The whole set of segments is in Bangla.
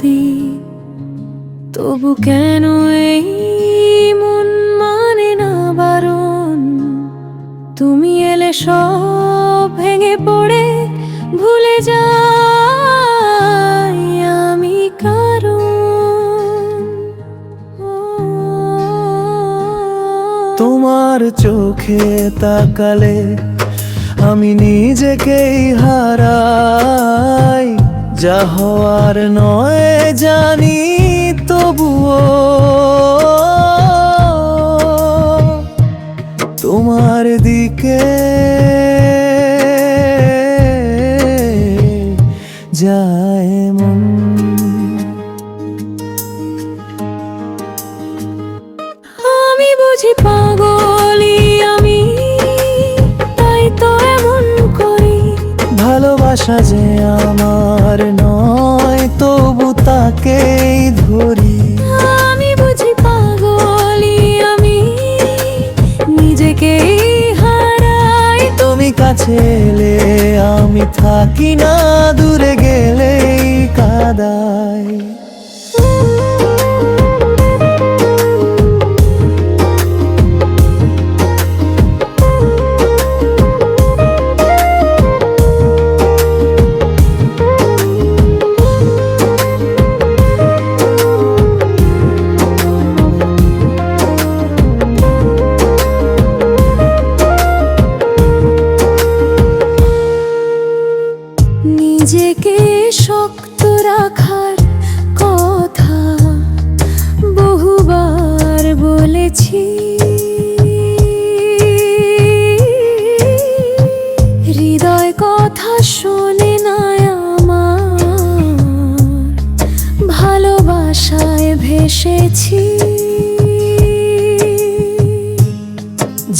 যদি, তবু কেন এই মন মানে না বারণ? তুমি এলে সব ভেঙে পড়ে ভুলে যাই আমি কারণ। তোমার চোখে তাকালে আমি নিজেকেই হারাই, যা হওয়ার নয় জানি তবুও তোমার দিকে যায় মন। আমি বুঝি পাগলি আমি, তাই তো এমন করি। ভালোবাসা যে আমার নয় তবু তাকেই ধরি। আমি বুঝি পাগলি আমি, নিজেকেই হারাই। তুমি কাছে এলে আমি থাকি না, দূরে গেলেই কাঁদাই। নিজেকে শক্ত রাখার কথা বহুবার বলেছি, হৃদয় কথা শোনে না আমার, ভালোবাসায় ভেসেছি।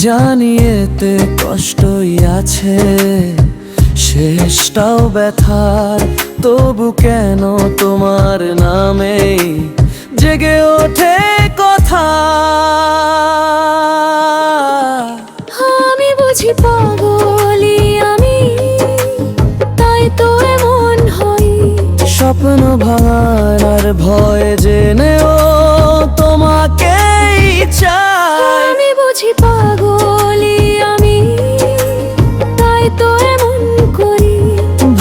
জানি এতে কষ্টই আছে, শেষটাও ব্যথার, তবু কেন তোমার নামেই জেগে ওঠে কথা। আমি বুঝি পাগলি আমি, তাই তো এমন হই। স্বপ্ন ভাঙার আর ভয় জেনেও তোমাকেই চাই। আমি বুঝি পাগলি আমি, তাই তো এমন করি।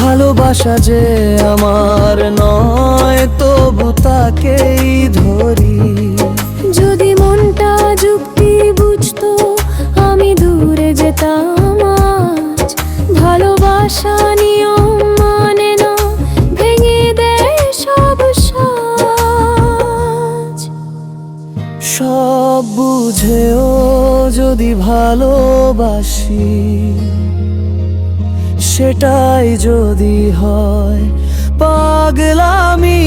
ভালোবাসা যে আমার নয় তবু তাকেই ধরি। যদি মনটা যুক্তি বুঝতো আমি দূরে যেতাম আজ। ভালোবাসা নিয়ম মানে না, ভেঙে দেয় সব সাজ। সব বুঝেও যদি ভালোবাসি, সেটাই যদি হয় পাগলামি।